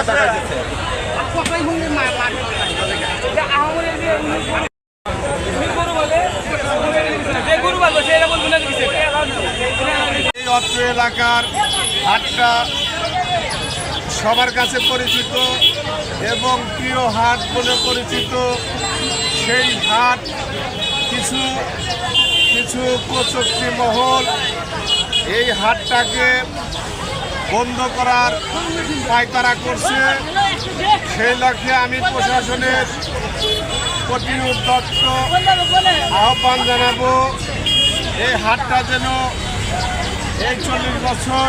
টাকা দিচ্ছে। এই অত্র এলাকার হাটটা সবার কাছে পরিচিত এবং প্রিয় হাট বলে পরিচিত। সেই হাট কিছু কিছু কুচক্রী মহল এই হাটটাকে বন্ধ করার পায়তারা করছে। সেই লক্ষ্যে আমি প্রশাসনের প্রতি উদ্যত আহ্বান জানাবো, এই হাটটা যেন এই 40 বছর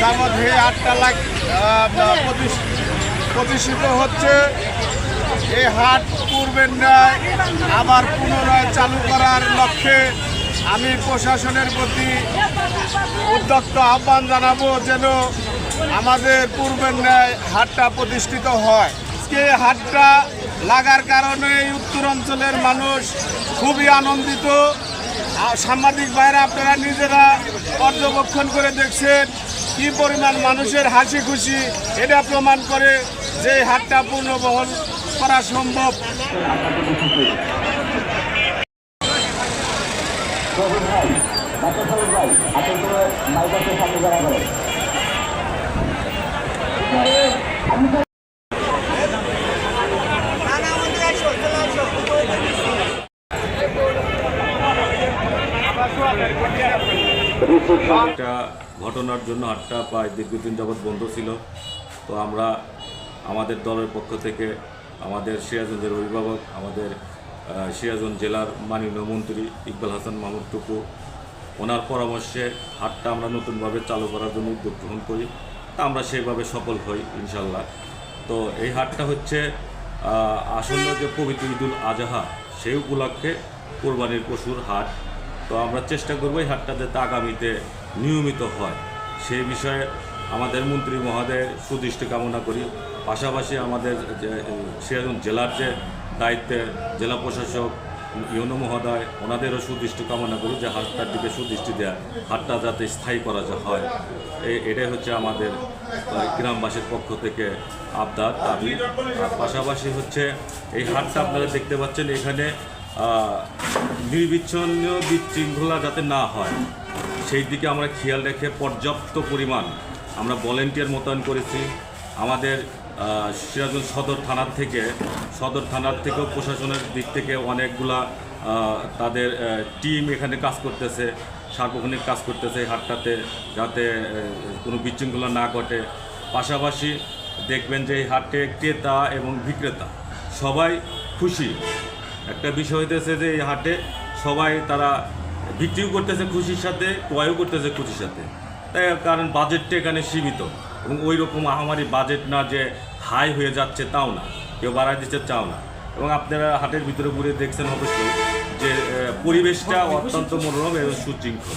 যাবৎ এই হাটটা প্রতিষ্ঠিত হচ্ছে, এই হাট পূর্বের ন্যায় আবার পুনরায় চালু করার লক্ষ্যে আমি প্রশাসনের প্রতি উদ্যত আহ্বান জানাবো যেন আমাদের পূর্বের ন্যায় হাটটা প্রতিষ্ঠিত হয়। এই হাটটা লাগার কারণে এই উত্তর অঞ্চলের মানুষ খুবই আনন্দিত। সাংবাদিক ভাইরা আপনারা নিজেরা পর্যবেক্ষণ করে দেখছেন কি পরিমাণ মানুষের হাসি খুশি, এটা প্রমাণ করে যে হাটটা পুনর্বহল করা সম্ভব। একটা ঘটনার জন্য হাটটা প্রায় দীর্ঘদিন যাবৎ বন্ধ ছিল। তো আমরা আমাদের দলের পক্ষ থেকে আমাদের সিরাজগঞ্জের অভিভাবক, আমাদের সিরাজগঞ্জ জেলার মাননীয় মন্ত্রী ইকবাল হাসান মাহমুদ টুকু, ওনার পরামর্শে হাটটা আমরা নতুনভাবে চালু করার জন্য উদ্যোগ গ্রহণ করি। তা আমরা সেভাবে সফল হই ইনশাল্লাহ। তো এই হাটটা হচ্ছে আসন্ন যে পবিত্র ঈদুল আজহা সেই উপলক্ষে কোরবানির পশুর হাট। তো আমরা চেষ্টা করবো এই হাটটা যাতে আগামীতে নিয়মিত হয় সেই বিষয়ে আমাদের মন্ত্রী মহোদয়ের সুদৃষ্টি কামনা করি। পাশাপাশি আমাদের যে সিরাজগঞ্জ জেলার যে দায়িত্বের জেলা প্রশাসক ইউনো মহোদয়, ওনাদেরও সুদৃষ্টি কামনা করি যে হাটটার দিকে সুদৃষ্টি দেওয়া, হাটটা যাতে স্থায়ী করা হয়। এটাই হচ্ছে আমাদের গ্রামবাসীর পক্ষ থেকে আবদার দাবি। পাশাপাশি হচ্ছে এই হাটটা আপনারা দেখতে পাচ্ছেন, এখানে নির্বিচ্ছিন্ন বিশৃঙ্খলা যাতে না হয় সেই দিকে আমরা খেয়াল রেখে পর্যাপ্ত পরিমাণ আমরা ভলেন্টিয়ার মোতায়েন করেছি। আমাদের সিরাজগঞ্জ সদর থানার থেকেও প্রশাসনের দিক থেকে অনেকগুলা তাদের টিম এখানে কাজ করতেছে, সার্বক্ষণিক কাজ করতেছে হাটটাতে যাতে কোনো বিশৃঙ্খলা না ঘটে। পাশাপাশি দেখবেন যে এই হাটে ক্রেতা এবং বিক্রেতা সবাই খুশি। একটা বিষয় হইতেছে যে এই হাটে সবাই তারা বিক্রিও করতেছে খুশির সাথে, ক্রয়ও করতেছে খুশির সাথে। তাই কারণ বাজেটটা এখানে সীমিত এবং ওই রকম আহামারি বাজেট না যে হাই হয়ে যাচ্ছে তাও না, কেউ বাড়াই দিচ্ছে চাও না। এবং আপনারা হাটের ভিতরে ঘুরে দেখছেন অবশ্যই যে পরিবেশটা অত্যন্ত মনোরম এবং সুশৃঙ্খল।